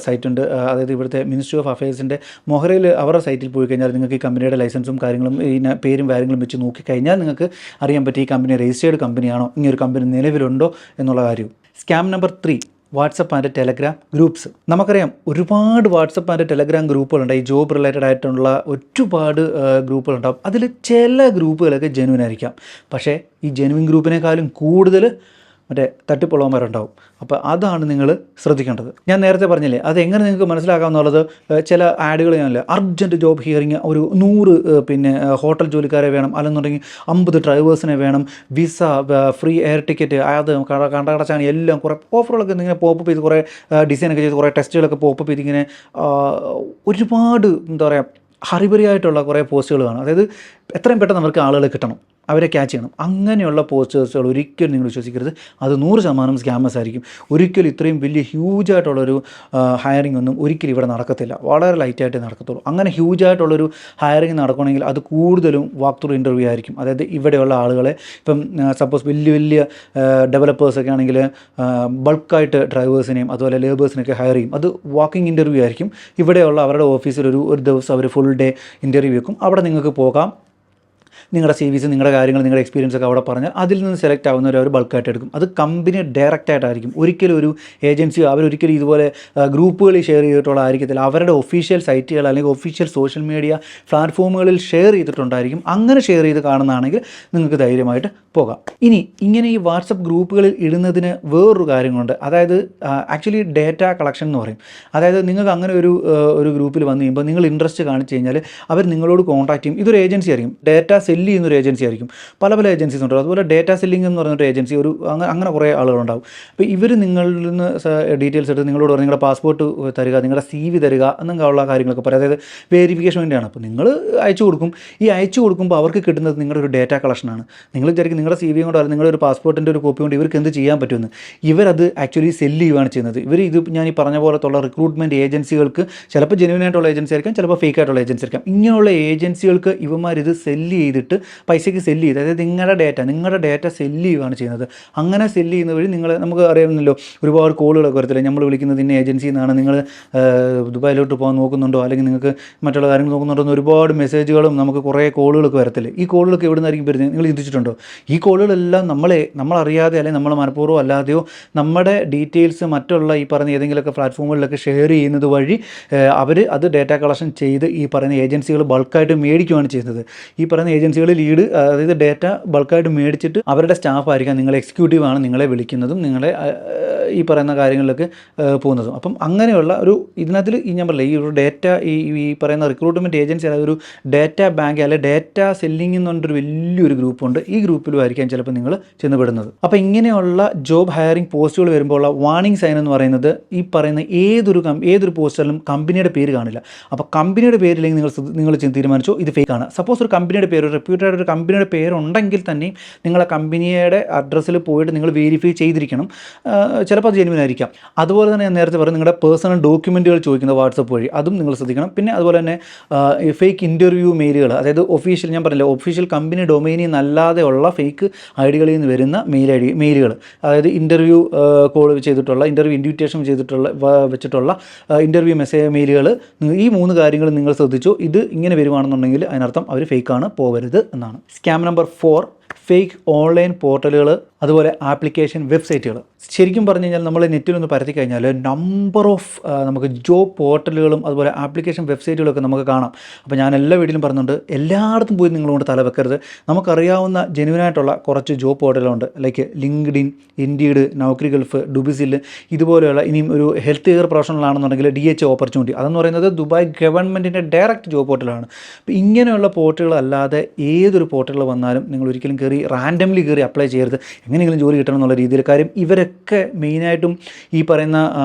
സൈറ്റ് ഉണ്ട്, അതായത് ഇവിടുത്തെ മിനിസ്ട്രി ഓഫ് അഫയേഴ്സിൻ്റെ മൊഹറയിൽ അവരുടെ സൈറ്റിൽ പോയി കഴിഞ്ഞാൽ നിങ്ങൾക്ക് ഈ കമ്പനിയുടെ ലൈസൻസും കാര്യങ്ങളും ഈ പേരും കാര്യങ്ങളും വെച്ച് നോക്കിക്കഴിഞ്ഞാൽ നിങ്ങൾക്ക് അറിയാൻ പറ്റും ഈ കമ്പനി രജിസ്റ്റേർഡ് കമ്പനിയാണോ, ഇങ്ങനൊരു കമ്പനി നിലവിലുണ്ടോ എന്നുള്ള കാര്യവും. Scam number 3, WhatsApp and Telegram groups. നമുക്കറിയാം ഒരുപാട് വാട്സപ്പ് ആൻഡ് ടെലഗ്രാം ഗ്രൂപ്പുകളുണ്ട്. ഈ ജോബ് റിലേറ്റഡ് ആയിട്ടുള്ള ഒരുപാട് ഗ്രൂപ്പുകളുണ്ടാകും. അതിൽ ചില ഗ്രൂപ്പുകളൊക്കെ ജെനുവിൻ ആയിരിക്കാം, പക്ഷേ ഈ ജെനുവിൻ ഗ്രൂപ്പിനേക്കാളും കൂടുതൽ മറ്റേ തട്ടിപ്പുള്ളവന്മാരുണ്ടാവും. അപ്പോൾ അതാണ് നിങ്ങൾ ശ്രദ്ധിക്കേണ്ടത്. ഞാൻ നേരത്തെ പറഞ്ഞില്ലേ അതെങ്ങനെ നിങ്ങൾക്ക് മനസ്സിലാക്കാമെന്നുള്ളത്, ചില ആഡുകൾ ഞാനല്ലേ അർജൻറ്റ് ജോബ് ഹിയറിങ്, ഒരു 100 ഹോട്ടൽ ജോലിക്കാരെ വേണം, അല്ലെന്നുണ്ടെങ്കിൽ 50 ഡ്രൈവേഴ്സിനെ വേണം, വിസ, ഫ്രീ എയർ ടിക്കറ്റ്, അത് കണ്ടകടച്ചാണ് എല്ലാം കുറേ ഓഫറുകളൊക്കെ ഇങ്ങനെ പോപ്പപ്പ് ചെയ്ത് കുറേ ഡിസൈനൊക്കെ ചെയ്ത് കുറേ ടെസ്റ്റുകളൊക്കെ പോപ്പപ്പ് ചെയ്ത് ഇങ്ങനെ ഒരുപാട് എന്താ പറയുക ഹറിബറിയായിട്ടുള്ള കുറേ പോസ്റ്റുകൾ കാണും. അതായത് എത്രയും പെട്ടെന്ന് അവർക്ക് ആളുകളെ കിട്ടണം, അവരെ ക്യാച്ച് ചെയ്യണം. അങ്ങനെയുള്ള പോസ്റ്റേഴ്സുകൾ ഒരിക്കലും നിങ്ങൾ വിശ്വസിക്കരുത്. അത് 100% സ്കാമേഴ്സ് ആയിരിക്കും. ഒരിക്കലും ഇത്രയും വലിയ ഹ്യൂജായിട്ടുള്ളൊരു ഹയറിംഗ് ഒന്നും ഒരിക്കലും ഇവിടെ നടക്കത്തില്ല, വളരെ ലൈറ്റായിട്ടേ നടക്കത്തുള്ളൂ. അങ്ങനെ ഹ്യൂജായിട്ടുള്ളൊരു ഹയറിംഗ് നടക്കണമെങ്കിൽ അത് കൂടുതലും വാക്ക് ത്രൂ ഇൻ്റർവ്യൂ ആയിരിക്കും. അതായത് ഇവിടെയുള്ള ആളുകളെ ഇപ്പം സപ്പോസ് വലിയ ഡെവലപ്പേഴ്സൊക്കെ ആണെങ്കിൽ ബൾക്കായിട്ട് ഡ്രൈവേഴ്സിനെയും അതുപോലെ ലേബേഴ്സിനെയൊക്കെ ഹയർ ചെയ്യും. അത് വാക്കിംഗ് ഇൻ്റർവ്യൂ ആയിരിക്കും. ഇവിടെയുള്ള അവരുടെ ഓഫീസിൽ ഒരു ദിവസം അവർ ഫുൾ ഡേ ഇൻ്റർവ്യൂ വെക്കും. അവിടെ നിങ്ങൾക്ക് പോകാം, നിങ്ങളുടെ CVs, നിങ്ങളുടെ കാര്യങ്ങൾ, നിങ്ങളുടെ എക്സ്പീരിയൻസ് ഒക്കെ അവിടെ പറഞ്ഞാൽ അതിൽ നിന്ന് സെലക്ട് ആവുന്നവർ അവർ ബൾക്കായിട്ട് എടുക്കും. അത് കമ്പനി ഡയറക്റ്റായിട്ടായിരിക്കും. ഒരിക്കലും ഒരു ഏജൻസിയോ അവരൊരിക്കലും ഇതുപോലെ ഗ്രൂപ്പുകളിൽ ഷെയർ ചെയ്തിട്ടുള്ള ആയിരിക്കത്തില്ല. അവരുടെ ഒഫീഷ്യൽ സൈറ്റുകൾ അല്ലെങ്കിൽ ഒഫീഷ്യൽ സോഷ്യൽ മീഡിയ പ്ലാറ്റ്ഫോമുകളിൽ ഷെയർ ചെയ്തിട്ടുണ്ടായിരിക്കും. അങ്ങനെ ഷെയർ ചെയ്ത് കാണുന്നതാണെങ്കിൽ നിങ്ങൾക്ക് ധൈര്യമായിട്ട് പോകാം. ഇനി ഇങ്ങനെ ഈ വാട്സപ്പ് ഗ്രൂപ്പുകളിൽ ഇടുന്നതിന് വേറൊരു കാര്യങ്ങളുണ്ട്. അതായത് ആക്ച്വലി ഡേറ്റ കളക്ഷൻ എന്ന് പറയും. അതായത് നിങ്ങൾക്ക് അങ്ങനെ ഒരു ഗ്രൂപ്പിൽ വന്നു കഴിയുമ്പോൾ നിങ്ങൾ ഇൻട്രസ്റ്റ് കാണിച്ചു കഴിഞ്ഞാൽ അവർ നിങ്ങളോട് കോൺടാക്ട് ചെയ്യും. ഇതൊരു ഏജൻസി ആയിരിക്കും, ഡേറ്റ സെല്ല് ചെയ്യുന്നൊരു ഏജൻസി ആയിരിക്കും. പല ഏജൻസീസ് ഉണ്ട്. അതുപോലെ ഡേറ്റ സെല്ലിംഗ് എന്ന് പറഞ്ഞൊരു ഏജൻസി അങ്ങനെ കുറേ ആളുകളുണ്ടാവും. അപ്പോൾ ഇവർ നിങ്ങളിൽ നിന്ന് ഡീറ്റെയിൽസ് എടുത്ത് നിങ്ങളോട് പറയും നിങ്ങളുടെ പാസ്പോർട്ട് തരിക, നിങ്ങളുടെ CV തരിക എന്നൊക്കെയുള്ള കാര്യങ്ങളൊക്കെ പറയും. അതായത് വെരിഫിക്കേഷൻ വേണ്ടിയാണ്. അപ്പോൾ നിങ്ങൾ അയച്ചു കൊടുക്കും. ഈ അയച്ചു കൊടുക്കുമ്പോൾ അവർക്ക് കിട്ടുന്നത് നിങ്ങളുടെ ഒരു ഡേറ്റ കളക്ഷനാണ്. നിങ്ങൾ വിചാരിക്കും നിങ്ങളുടെ CV കൊണ്ടോ അല്ലെങ്കിൽ നിങ്ങളുടെ ഒരു പാസ്പോർട്ടിൻ്റെ ഒരു കോപ്പി കൊണ്ട് ഇവർക്ക് എന്ത് ചെയ്യാൻ പറ്റുമെന്ന്. ഇവരത് ആക്ച്വലി സെല്ല് ചെയ്യുകയാണ് ചെയ്യുന്നത്. ഇത് ഞാൻ ഈ പറഞ്ഞ പോലത്തുള്ള റിക്രൂട്ട്മെൻറ്റ് ഏജൻസികൾക്ക് ചിലപ്പോൾ ജെന്യുവൻ ആയിട്ടുള്ള ഏജൻസി ആയിരിക്കാം, ചിലപ്പോൾ ഫേക്ക് ആയിട്ടുള്ള ഏജൻസി ആയിരിക്കാം. ഇങ്ങനെയുള്ള ഏജൻസികൾക്ക് ഇവന്മാരിത് സെല്ല് ചെയ്തിട്ട് പൈസയ്ക്ക് സെല്ല് ചെയ്ത്, അതായത് നിങ്ങളുടെ ഡേറ്റ സെല്ല് ചെയ്യുകയാണ് ചെയ്യുന്നത്. അങ്ങനെ സെല്ല് ചെയ്യുന്ന വഴി നമുക്ക് അറിയാമല്ലോ, ഒരുപാട് കോളുകളൊക്കെ വരത്തില്ല. നമ്മൾ വിളിക്കുന്നത് ഇന്ന ഏജൻസിയിൽ നിന്നാണ്, നിങ്ങൾ ദുബായിലോട്ട് പോകാൻ നോക്കുന്നുണ്ടോ അല്ലെങ്കിൽ നിങ്ങൾക്ക് മറ്റുള്ള കാര്യങ്ങൾ നോക്കുന്നുണ്ടോ എന്ന് ഒരുപാട് മെസ്സേജുകളും നമുക്ക് കുറേ കോളുകളൊക്കെ വരത്തില്ല. ഈ കോളുകളൊക്കെ എവിടെ നിന്നായിരിക്കും വരുന്നത് നിങ്ങൾ ചിന്തിച്ചിട്ടുണ്ടോ? ഈ കോളുകളെല്ലാം നമ്മളറിയാതെ അല്ലെങ്കിൽ നമ്മൾ മനഃപൂർവ്വം അല്ലാതെയോ നമ്മുടെ ഡീറ്റെയിൽസ് മറ്റുള്ള ഈ പറയുന്ന ഏതെങ്കിലുമൊക്കെ പ്ലാറ്റ്ഫോമുകളിലൊക്കെ ഷെയർ ചെയ്യുന്നത് വഴി അവർ അത് ഡേറ്റ കളക്ഷൻ ചെയ്ത് ഈ പറയുന്ന ഏജൻസികൾ ബൾക്കായിട്ട് മേടിക്കുകയാണ് ചെയ്യുന്നത്. ഈ പറയുന്ന ഏജൻസികൾ ലീഡ്, അതായത് ഡേറ്റ ബൾക്കായിട്ട് മേടിച്ചിട്ട് അവരുടെ സ്റ്റാഫ് ആയിരിക്കാം, നിങ്ങളെ എക്സിക്യൂട്ടീവാണ് നിങ്ങളെ വിളിക്കുന്നതും നിങ്ങളെ ഈ പറയുന്ന കാര്യങ്ങളിലൊക്കെ പോകുന്നതും. അപ്പം അങ്ങനെയുള്ള ഇതിനകത്തിൽ ഞാൻ പറയില്ല, ഈ ഒരു ഡേറ്റ ഈ പറയുന്ന റിക്രൂട്ട്മെൻറ്റ് ഏജൻസി അതായത് ഒരു ഡേറ്റ ബാങ്ക് അല്ലെങ്കിൽ ഡേറ്റ സെല്ലിംഗ് എന്ന് പറഞ്ഞൊരു വലിയൊരു ഗ്രൂപ്പുണ്ട്. ഈ ഗ്രൂപ്പിലും ആയിരിക്കാം ചിലപ്പോൾ നിങ്ങൾ ചെന്നപ്പെടുന്നത്. അപ്പോൾ ഇങ്ങനെയുള്ള ജോബ് ഹയറിംഗ് പോസ്റ്റുകൾ വരുമ്പോൾ ഉള്ള വാർണിംഗ് സൈൻ എന്ന് പറയുന്നത് ഈ പറയുന്ന ഏതൊരു പോസ്റ്റിലും കമ്പനിയുടെ പേര് കാണില്ല. അപ്പോൾ കമ്പനിയുടെ പേരില്ലെങ്കിൽ നിങ്ങൾ തീരുമാനിച്ചോ ഇത് ഫേക്ക് ആണ്. സപ്പോസ് ഒരു കമ്പനിയുടെ പേര്, ഒരു റെപ്യൂട്ടഡ് ഒരു കമ്പനിയുടെ പേരുണ്ടെങ്കിൽ തന്നെയും നിങ്ങളെ കമ്പനിയുടെ അഡ്രസ്സിൽ പോയിട്ട് നിങ്ങൾ വെരിഫൈ ചെയ്തിരിക്കണം. ചിലപ്പോൾ അത് ജെന്യുവൻ ആയിരിക്കാം. അതുപോലെ തന്നെ ഞാൻ നേരത്തെ പറഞ്ഞു നിങ്ങളുടെ പേഴ്സണൽ ഡോക്യുമെൻറ്റുകൾ ചോദിക്കുന്നത് വാട്സപ്പ് വഴി, അതും നിങ്ങൾ ശ്രദ്ധിക്കണം. പിന്നെ അതുപോലെ തന്നെ ഫേക്ക് ഇൻ്റർവ്യൂ മെയിലുകൾ, അതായത് ഒഫീഷ്യൽ, ഞാൻ പറഞ്ഞില്ല ഒഫീഷ്യൽ കമ്പനി ഡൊമൈനിൽ നിന്നല്ലാതെയുള്ള ഫേക്ക് ഐഡികളിൽ നിന്ന് വരുന്ന മെയിലുകൾ, അതായത് ഇൻ്റർവ്യൂ കോൾ ചെയ്തിട്ടുള്ള, ഇൻ്റർവ്യൂ ഇൻവിറ്റേഷൻ വെച്ചിട്ടുള്ള ഇൻ്റർവ്യൂ മെയിലുകൾ, ഈ 3 കാര്യങ്ങൾ നിങ്ങൾ ശ്രദ്ധിച്ചു. ഇത് ഇങ്ങനെ വരുവാണെന്നുണ്ടെങ്കിൽ അതിനർത്ഥം അവർ ഫേക്കാണ്, പോകരുത് എന്നാണ്. സ്കാം നമ്പർ 4, ഫേക്ക് ഓൺലൈൻ പോർട്ടലുകൾ, അതുപോലെ ആപ്ലിക്കേഷൻ വെബ്സൈറ്റുകൾ. ശരിക്കും പറഞ്ഞു കഴിഞ്ഞാൽ നമ്മൾ നെറ്റിലൊന്ന് പരത്തി കഴിഞ്ഞാൽ നമ്പർ ഓഫ് നമുക്ക് ജോബ് പോർട്ടലുകളും അതുപോലെ ആപ്ലിക്കേഷൻ വെബ്സൈറ്റുകളൊക്കെ നമുക്ക് കാണാം. അപ്പോൾ ഞാൻ എല്ലാ വീട്ടിലും പറയുന്നുണ്ട്, എല്ലായിടത്തും പോയി നിങ്ങളുകൊണ്ട് തല വെക്കരുത്. നമുക്കറിയാവുന്ന ജെന്യുവനായിട്ടുള്ള കുറച്ച് ജോബ് പോർട്ടലുകളുണ്ട്, like LinkedIn, Indeed, Naukri Gulf, Dubizzle, ഇതുപോലെയുള്ള. ഇനിയും ഒരു ഹെൽത്ത് കെയർ പ്രൊഫഷണൽ ആണെന്നുണ്ടെങ്കിൽ DH ഓപ്പർച്യൂണിറ്റി, അതെന്ന് പറയുന്നത് ദുബായ് ഗവൺമെൻറ്റിൻ്റെ ഡയറക്റ്റ് ജോബ് പോർട്ടലാണ്. അപ്പോൾ ഇങ്ങനെയുള്ള പോർട്ടലുകളല്ലാതെ ഏതൊരു പോർട്ടലുകൾ വന്നാലും നിങ്ങൾ ഒരിക്കലും റാൻഡംലി കയറി അപ്ലൈ ചെയ്യരുത്. എങ്ങനെയെങ്കിലും ജോലി കിട്ടണം എന്നുള്ള രീതിയിൽ. കാര്യം ഇവരൊക്കെ മെയിനായിട്ടും ഈ പറയുന്ന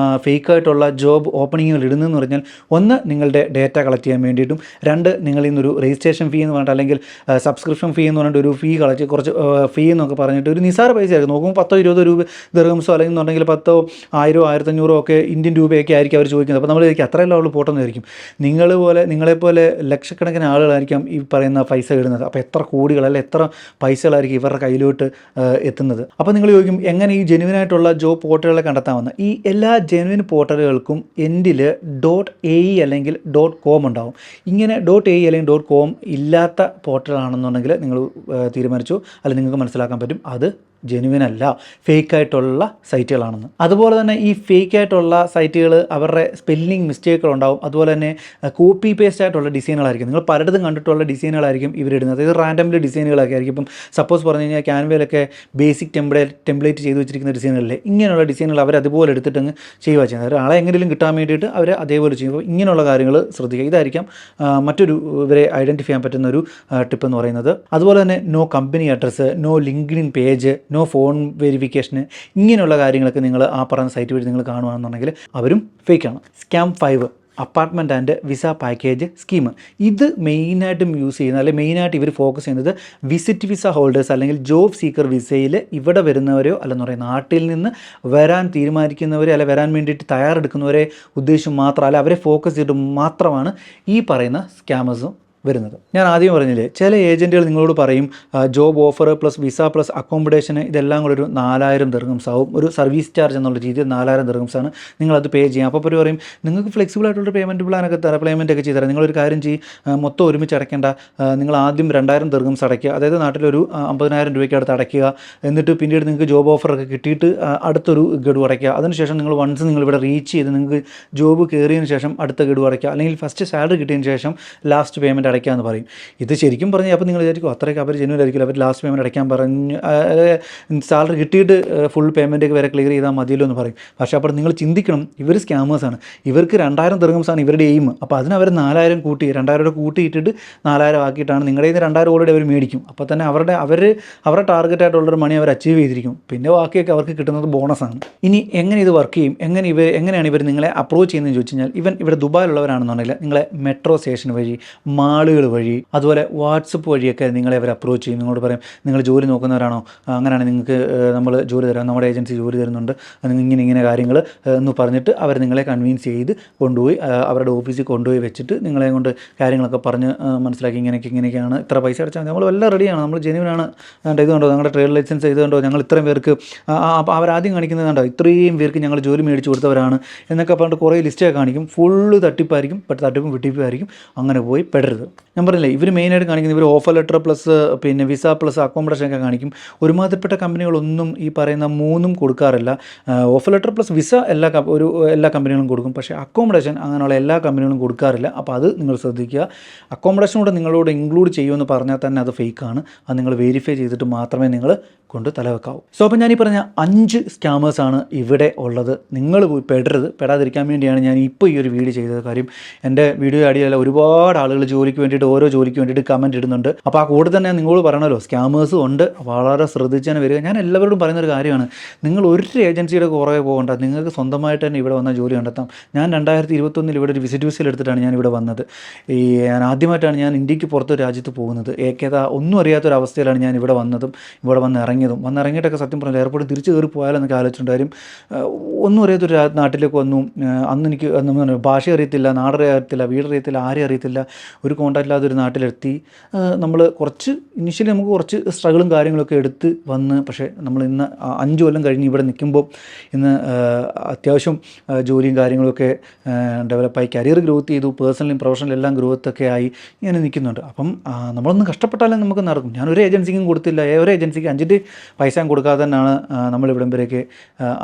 ഫേക്കായിട്ടുള്ള ജോബ് ഓപ്പണിങ്ങുകൾ ഇടുന്നതെന്ന് പറഞ്ഞാൽ, ഒന്ന് നിങ്ങളുടെ ഡേറ്റ കളക്ട് ചെയ്യാൻ വേണ്ടിയിട്ടും, 2 നിങ്ങളിൽ നിന്നൊരു രജിസ്ട്രേഷൻ ഫീ എന്ന് പറഞ്ഞിട്ട് അല്ലെങ്കിൽ സബ്സ്ക്രിപ്ഷൻ ഫീ എന്ന് പറഞ്ഞിട്ട് ഒരു ഫീ കളക്ട്, കുറച്ച് ഫീ എന്നൊക്കെ പറഞ്ഞിട്ട് ഒരു നിസാര പൈസ ആയിരിക്കും. നോക്കുമ്പോൾ 10-20 രൂപ ദിർഹംസോ അല്ലെങ്കിൽ എന്നുണ്ടെങ്കിൽ 10,000, 1000, 1500 ഒക്കെ ഇന്ത്യൻ രൂപയൊക്കെ ആയിരിക്കും അവർ ചോദിക്കുന്നത്. അപ്പോൾ നമ്മൾ വിചാരിക്കും അത്രയല്ല അവൾ പോട്ടെന്നായിരിക്കും. നിങ്ങളെപ്പോലെ ലക്ഷക്കണക്കിന് ആളുകളായിരിക്കും ഈ പറയുന്ന പൈസ ഇടുന്നത്. അപ്പോൾ എത്ര കോടികൾ അല്ലെങ്കിൽ എത്ര പൈസകളായിരിക്കും ഇവരുടെ കയ്യിലോട്ട് എത്തുന്നത്. അപ്പോൾ നിങ്ങൾ ചോദിക്കും എങ്ങനെ ഈ ജെന്യുവനായിട്ടുള്ള ജോബ് പോർട്ടലുകളെ കണ്ടെത്താമെന്ന്. ഈ എല്ലാ ജെന്യുവൻ പോർട്ടലുകൾക്കും എൻഡിൽ .ae അല്ലെങ്കിൽ .com ഉണ്ടാവും. ഇങ്ങനെ .ae അല്ലെങ്കിൽ .com ഇല്ലാത്ത പോർട്ടലാണെന്നുണ്ടെങ്കിൽ നിങ്ങൾ തീരുമാനിച്ചു, അല്ലെങ്കിൽ നിങ്ങൾക്ക് മനസ്സിലാക്കാൻ പറ്റും അത് ജെന്യുവൻ അല്ല, ഫേക്കായിട്ടുള്ള സൈറ്റുകളാണെന്ന്. അതുപോലെ തന്നെ ഈ ഫേക്കായിട്ടുള്ള സൈറ്റുകൾ അവരുടെ സ്പെല്ലിംഗ് മിസ്റ്റേക്കുകളുണ്ടാവും. അതുപോലെ തന്നെ കോപ്പി പേസ്റ്റ് ആയിട്ടുള്ള ഡിസൈനുകളായിരിക്കും. നിങ്ങൾ പലയിടത്തും കണ്ടിട്ടുള്ള ഡിസൈനുകളായിരിക്കും ഇവരിടുന്നത്. അതായത് റാൻഡംലി ഡിസൈനുകളൊക്കെ ആയിരിക്കും. ഇപ്പം സപ്പോസ് പറഞ്ഞു കഴിഞ്ഞാൽ ക്യാൻവയിലൊക്കെ ബേസിക് ടെംപ്ലേറ്റ് ചെയ്ത് വെച്ചിരിക്കുന്ന ഡിസൈനുകളിലെ ഇങ്ങനെയുള്ള ഡിസൈനുകൾ അവർ അതുപോലെ എടുത്തിട്ടങ്ങ് ചെയ്യുക ചെയ്യുന്നത്. ഒരാളെ എങ്ങനെയും കിട്ടാൻ വേണ്ടിയിട്ട് അവർ അതേപോലെ ചെയ്യും. അപ്പോൾ ഇങ്ങനെയുള്ള കാര്യങ്ങൾ ശ്രദ്ധിക്കുക. ഇതായിരിക്കാം മറ്റൊരു ഇവരെ ഐഡൻറ്റിഫൈ ചെയ്യാൻ പറ്റുന്ന ഒരു ടിപ്പ് എന്ന് പറയുന്നത്. അതുപോലെ തന്നെ no company address, no LinkedIn page, no phone വെരിഫിക്കേഷന്, ഇങ്ങനെയുള്ള കാര്യങ്ങളൊക്കെ നിങ്ങൾ ആ പറയുന്ന സൈറ്റ് വഴി നിങ്ങൾ കാണുകയാണെന്നുണ്ടെങ്കിൽ അവരും ഫേക്കാണ്. Scam 5, apartment and visa package scheme. ഇത് മെയിനായിട്ടും യൂസ് ചെയ്യുന്നത്, അല്ലെങ്കിൽ മെയിനായിട്ട് ഇവർ ഫോക്കസ് ചെയ്യുന്നത് വിസിറ്റ് വിസ ഹോൾഡേഴ്സ് അല്ലെങ്കിൽ ജോബ് സീക്കർ വിസയിൽ ഇവിടെ വരുന്നവരോ അല്ലെന്ന് പറയുന്ന നാട്ടിൽ നിന്ന് വരാൻ തീരുമാനിക്കുന്നവരെ അല്ലെ വരാൻ വേണ്ടിയിട്ട് തയ്യാറെടുക്കുന്നവരെ ഉദ്ദേശിച്ച് മാത്രം, അല്ല അവരെ ഫോക്കസ് ചെയ്തിട്ട് മാത്രമാണ് ഈ പറയുന്ന സ്കാമേഴ്സും വരുന്നത്. ഞാൻ ആദ്യം പറഞ്ഞില്ലേ, ചില ഏജൻറ്റുകൾ നിങ്ങളോട് പറയും job offer plus visa plus accommodation ഇതെല്ലാം കൂടെ ഒരു 4000 ദിർഹംസ് ആവും. ഒരു സർവീസ് ചാർജ് എന്നുള്ള രീതിയിൽ 4000 ദിർഹംസാണ് നിങ്ങളത് പേ ചെയ്യാം. അപ്പോൾ അവർ പറയും നിങ്ങൾക്ക് ഫ്ലെക്സിബിൾ ആയിട്ടുള്ള പേയ്മെൻറ്റ് പ്ലാനൊക്കെ തരാം, പേയ്മെൻറ്റ് ഒക്കെ ചെയ്ത് തരാം. നിങ്ങളൊരു കാര്യം ചെയ്യും, മൊത്തം ഒരുമിച്ച് അടയ്ക്കേണ്ട, നിങ്ങൾ ആദ്യം 2000 ദിർഹംസ് അടയ്ക്കുക, അതായത് നാട്ടിലൊരു 50,000 രൂപയ്ക്ക് അടുത്ത് അടയ്ക്കുക. എന്നിട്ട് പിന്നീട് നിങ്ങൾക്ക് ജോബ് ഓഫറൊക്കെ കിട്ടിയിട്ട് അടുത്തൊരു ഗഡു അടയ്ക്കുക. അതിനുശേഷം നിങ്ങൾ വൺസ് നിങ്ങൾ ഇവിടെ റീച്ച് ചെയ്ത് നിങ്ങൾക്ക് ജോബ് കയറിയതിന് ശേഷം അടുത്ത ഗഡു അടയ്ക്കുക, അല്ലെങ്കിൽ ഫസ്റ്റ് സാലറി കിട്ടിയതിന് ശേഷം ലാസ്റ്റ് പേയ്മെൻറ്റ് അടയ്ക്കാമെന്ന് പറയും. ഇത് ശരിക്കും പറഞ്ഞാൽ അപ്പോൾ നിങ്ങൾ വിചാരിക്കും അത്രയൊക്കെ അവർ ജെന്യൂൻ ആയിരിക്കില്ല, അവർ ലാസ്റ്റ് പേയ്മെൻറ്റ് അടയ്ക്കാൻ പറഞ്ഞ് സാലറി കിട്ടിയിട്ട് ഫുൾ പേയ്മെൻറ്റൊക്കെ വരെ ക്ലിയർ ചെയ്താൽ മതിയല്ലോ എന്ന് പറയും. പക്ഷേ അപ്പോൾ നിങ്ങൾ ചിന്തിക്കണം, ഇവർ സ്കാമേഴ്സാണ്. ഇവർക്ക് 2000 ദിർഹംസാണ് ഇവരുടെ എയിം. അപ്പോൾ അതിന് അവർ 4000 കൂട്ടി 2000 കൂട്ടിയിട്ടിട്ട് 4000 ആക്കിയിട്ടാണ് നിങ്ങളുടെ കയ്യിൽ 2000 ഓൾറെഡി അവർ മേടിക്കും. അപ്പോൾ തന്നെ അവരുടെ ടാർഗറ്റ് ആയിട്ടുള്ളൊരു മണി അവർ അച്ചീവ് ചെയ്തിരിക്കും. പിന്നെ ബാക്കിയൊക്കെ അവർക്ക് കിട്ടുന്നത് ബോണസാണ്. ഇനി എങ്ങനെ ഇത് വർക്ക് ചെയ്യും, എങ്ങനെയാണ് ഇവർ നിങ്ങളെ അപ്രോച്ച് ചെയ്യുന്നതെന്ന് ചോദിച്ചു കഴിഞ്ഞാൽ, ഇവർ ദുബായിലുള്ളവരാണെന്നുണ്ടെങ്കിൽ നിങ്ങളെ മെട്രോ സ്റ്റേഷൻ വഴി, മാളുകൾ വഴി, അതുപോലെ വാട്സപ്പ് വഴിയൊക്കെ നിങ്ങളെ അവർ അപ്രോച്ച് ചെയ്യും. നിങ്ങളോട് പറയും നിങ്ങൾ ജോലി നോക്കുന്നവരാണോ, അങ്ങനെയാണ് നിങ്ങൾക്ക് നമ്മൾ ജോലി തരാം, നമ്മുടെ ഏജൻസി ജോലി തരുന്നുണ്ട്, നിങ്ങൾ ഇങ്ങനെ കാര്യങ്ങൾ എന്ന് പറഞ്ഞിട്ട് അവർ നിങ്ങളെ കൺവിൻസ് ചെയ്ത് കൊണ്ടുപോയി അവരുടെ ഓഫീസിൽ കൊണ്ടുപോയി വെച്ചിട്ട് നിങ്ങളെ കൊണ്ട് കാര്യങ്ങളൊക്കെ പറഞ്ഞ് മനസ്സിലാക്കി ഇങ്ങനെയൊക്കെയാണ്, ഇത്ര പൈസ അടച്ചാൽ നമ്മൾ എല്ലാം റെഡിയാണ്, നമ്മൾ ജെന്യൂനാണ്, ഇത് കണ്ടോ ഞങ്ങളുടെ ട്രേഡ് ലൈസൻസ് ഇത് കണ്ടോ, ഞങ്ങൾ ഇത്രയും പേർക്ക് അപ്പോൾ അവരാദ്യം കാണിക്കുന്നത് കണ്ടോ ഇത്രയും പേർക്ക് ഞങ്ങൾ ജോലി മേടിച്ച് കൊടുത്തവരാണ് എന്നൊക്കെ പറഞ്ഞിട്ട് കുറേ ലിസ്റ്റൊക്കെ കാണിക്കും. ഫുള്ള് തട്ടിപ്പായിരിക്കും, തട്ടിപ്പും വെട്ടിപ്പായിരിക്കും. അങ്ങനെ പോയി പെടരുത്. ഞാൻ പറഞ്ഞില്ലേ, ഇവർ മെയിനായിട്ട് കാണിക്കുന്നത് ഇവർ ഓഫർ ലെറ്റർ പ്ലസ് പിന്നെ വിസ പ്ലസ് അക്കോമഡേഷൻ ഒക്കെ കാണിക്കും. ഒരുമാതിരിപ്പെട്ട കമ്പനികളൊന്നും ഈ പറയുന്ന മൂന്നും കൊടുക്കാറില്ല. ഓഫർ ലെറ്റർ പ്ലസ് വിസ എല്ലാ കമ്പനികളും കൊടുക്കും, പക്ഷേ അക്കോമഡേഷൻ അങ്ങനെയുള്ള എല്ലാ കമ്പനികളും കൊടുക്കാറില്ല. അപ്പോൾ അത് നിങ്ങൾ ശ്രദ്ധിക്കുക. അക്കോമഡേഷൻ കൂടെ നിങ്ങളോട് ഇൻക്ലൂഡ് ചെയ്യുമെന്ന് പറഞ്ഞാൽ തന്നെ അത് ഫേക്കാണ്. അത് നിങ്ങൾ വെരിഫൈ ചെയ്തിട്ട് മാത്രമേ നിങ്ങൾ കൊണ്ട് തലവെക്കാവൂ. സോ അപ്പോൾ ഞാനീ പറഞ്ഞ 5 സ്കാമേഴ്സാണ് ഇവിടെ ഉള്ളത്. നിങ്ങൾ പോയി പെടാതിരിക്കാൻ വേണ്ടിയാണ് ഞാൻ ഇപ്പോൾ ഈ ഒരു വീഡിയോ ചെയ്തത്. കാര്യം എൻ്റെ വീഡിയോ അടിയല്ല ഒരുപാട് ആളുകൾ ഓരോ ജോലിക്ക് വേണ്ടിയിട്ട് കമൻറ്റ് ഇടുന്നുണ്ട്. അപ്പോൾ ആ കൂടെ തന്നെ നിങ്ങളോട് പറയണമല്ലോ, സ്കാമേഴ്സും ഉണ്ട്, വളരെ ശ്രദ്ധിച്ചാണ് വരിക. ഞാൻ എല്ലാവരോടും പറയുന്നൊരു കാര്യമാണ്, നിങ്ങൾ ഒരു ഏജൻസിയുടെ കുറേ പോകണ്ട, നിങ്ങൾക്ക് സ്വന്തമായിട്ട് തന്നെ ഇവിടെ വന്ന ജോലി കണ്ടെത്താം. ഞാൻ 2021 ഇവിടെ ഒരു വിസിറ്റ് വിസയിൽ എടുത്തിട്ടാണ് ഞാൻ ഇവിടെ വന്നത്. ഞാൻ ആദ്യമായിട്ടാണ് ഞാൻ ഇന്ത്യക്ക് പുറത്ത് രാജ്യത്ത് പോകുന്നത്. ഒന്നും അറിയാത്തൊരവസ്ഥയിലാണ് ഞാൻ ഇവിടെ വന്നതും ഇവിടെ വന്നിറങ്ങിയിട്ടൊക്കെ സത്യം പറഞ്ഞാൽ എയർപോർട്ടിൽ തിരിച്ച് കയറി പോയാലെന്നൊക്കെ ആലോചിച്ചിട്ടുണ്ടായിരുന്നു. ഒന്നും അറിയാത്തൊരു നാട്ടിലേക്ക് വന്നു. അന്ന് എനിക്ക് ഭാഷ അറിയത്തില്ല, നാടറിയത്തില്ല, വീടറിയത്തില്ല, ആരെയും അറിയത്തില്ല, ഒരു കോൺടാക്റ്റ് ഇല്ലാതെ ഒരു നാട്ടിലെത്തി. നമ്മൾ ഇനിഷ്യലി നമുക്ക് കുറച്ച് സ്ട്രഗിളും കാര്യങ്ങളൊക്കെ എടുത്ത് വന്ന്, പക്ഷേ നമ്മൾ ഇന്ന് 5 കൊല്ലം കഴിഞ്ഞ് ഇവിടെ നിൽക്കുമ്പോൾ ഇന്ന് അത്യാവശ്യം ജോലിയും കാര്യങ്ങളൊക്കെ ഡെവലപ്പായി, കരിയർ ഗ്രോത്ത് ചെയ്തു, പേഴ്സണലും പ്രൊഫഷണലും എല്ലാം ഗ്രോത്തൊക്കെ ആയി ഇങ്ങനെ നിൽക്കുന്നുണ്ട്. അപ്പം നമ്മളൊന്ന് കഷ്ടപ്പെട്ടാലേ നമുക്ക് നടക്കും. ഞാനൊരു ഏജൻസിക്കും കൊടുത്തില്ല, ഒരു ഏജൻസിക്ക് 5 പൈസ കൊടുക്കാതെ തന്നെയാണ് നമ്മളിവിടം വരെയൊക്കെ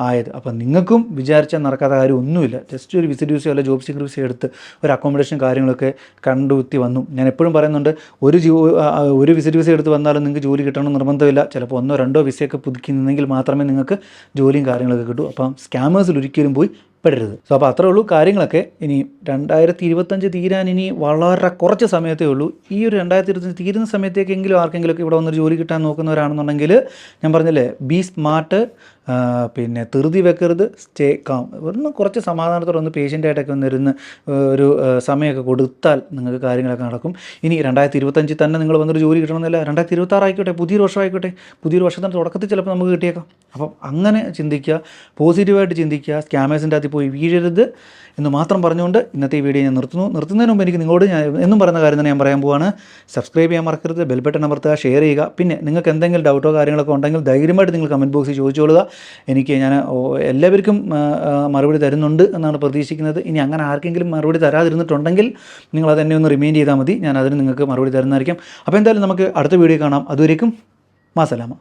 ആയത്. അപ്പം നിങ്ങൾക്കും വിചാരിച്ചാൽ നടക്കാത്ത കാര്യം ഒന്നുമില്ല. ജസ്റ്റ് ഒരു വിസിറ്റ് വിസയോ അല്ലെങ്കിൽ ജോബ് സീക്കർ വിസയോ എടുത്ത് ഒരു അക്കോമഡേഷൻ കാര്യങ്ങളൊക്കെ കണ്ടുകുത്തി വന്നു. ഞാൻ എപ്പോഴും പറയുന്നുണ്ട്, ഒരു വിസിറ്റ് വിസ എടുത്ത് വന്നാലും നിങ്ങൾക്ക് ജോലി കിട്ടണമെന്ന് നിർബന്ധമില്ല. ചിലപ്പോൾ 1-2 വിസയൊക്കെ പുതുക്കി നിന്നെങ്കിൽ മാത്രമേ നിങ്ങൾക്ക് ജോലിയും കാര്യങ്ങളൊക്കെ കിട്ടൂ. അപ്പം സ്കാമേഴ്സിൽ ഒരിക്കലും പോയി പെടരുത്. സോ അപ്പോൾ അത്രേ ഉള്ളൂ കാര്യങ്ങളൊക്കെ. ഇനി 2025 തീരാൻ ഇനി വളരെ കുറച്ച് സമയത്തേ ഉള്ളൂ. ഈ ഒരു 2025 തീരുന്ന സമയത്തേക്കെങ്കിലും ആർക്കെങ്കിലുമൊക്കെ ഇവിടെ വന്നൊരു ജോലി കിട്ടാൻ നോക്കുന്നവരാണെന്നുണ്ടെങ്കിൽ ഞാൻ പറഞ്ഞില്ലേ, ബി സ്മാർട്ട്, പിന്നെ ധൃതി വെക്കരുത്, സ്റ്റേ കാം. ഒന്ന് കുറച്ച് സമാധാനത്തോടെ ഒന്ന് പേഷ്യൻ്റായിട്ടൊക്കെ ഒന്നിരുന്ന് ഒരു സമയമൊക്കെ കൊടുത്താൽ നിങ്ങൾക്ക് കാര്യങ്ങളൊക്കെ നടക്കും. ഇനി 2025 തന്നെ നിങ്ങൾ വന്നൊരു ജോലി കിട്ടണമെന്നില്ല, 2026 ആയിക്കോട്ടെ, പുതിയൊരു വർഷം ആയിക്കോട്ടെ, പുതിയൊരു വർഷത്തിൻ്റെ തുടക്കത്തിൽ ചിലപ്പോൾ നമുക്ക് കിട്ടിയേക്കാം. അപ്പം അങ്ങനെ ചിന്തിക്കുക, പോസിറ്റീവായിട്ട് ചിന്തിക്കുക, സ്കാമേഴ്സിൻ്റെ അകത്ത് പോയി വീഴരുത് എന്ന് മാത്രം പറഞ്ഞുകൊണ്ട് ഇന്നത്തെ ഈ വീഡിയോ ഞാൻ നിർത്തുന്നതിന് മുമ്പ് എനിക്ക് നിങ്ങളോട് ഞാൻ എന്നും പറയുന്ന കാര്യം തന്നെ ഞാൻ പറയാൻ പോവാണ്. സബ്സ്ക്രൈബ് ചെയ്യാൻ മറക്കരുത്, ബെൽ ബട്ടൺ അമർത്തുക, ഷെയർ ചെയ്യുക. പിന്നെ നിങ്ങൾക്ക് എന്തെങ്കിലും ഡൗട്ടോ കാര്യങ്ങളൊക്കെ ഉണ്ടെങ്കിൽ ധൈര്യമായിട്ട് നിങ്ങൾ കമൻറ്റ് ബോക്സിൽ ചോദിച്ചോളുക. ഞാൻ എല്ലാവർക്കും മറുപടി തരുന്നുണ്ട് എന്നാണ് പ്രതീക്ഷിക്കുന്നത്. ഇനി അങ്ങനെ ആർക്കെങ്കിലും മറുപടി തരാതിരുന്നിട്ടുണ്ടെങ്കിൽ നിങ്ങളത് എന്നെ ഒന്ന് റിമൈൻഡ് ചെയ്താൽ മതി, ഞാൻ അതിന് നിങ്ങൾക്ക് മറുപടി തരുന്നതായിരിക്കും. അപ്പോൾ എന്തായാലും നമുക്ക് അടുത്ത വീഡിയോ കാണാം. അതുവരേക്കും മാസലാമ.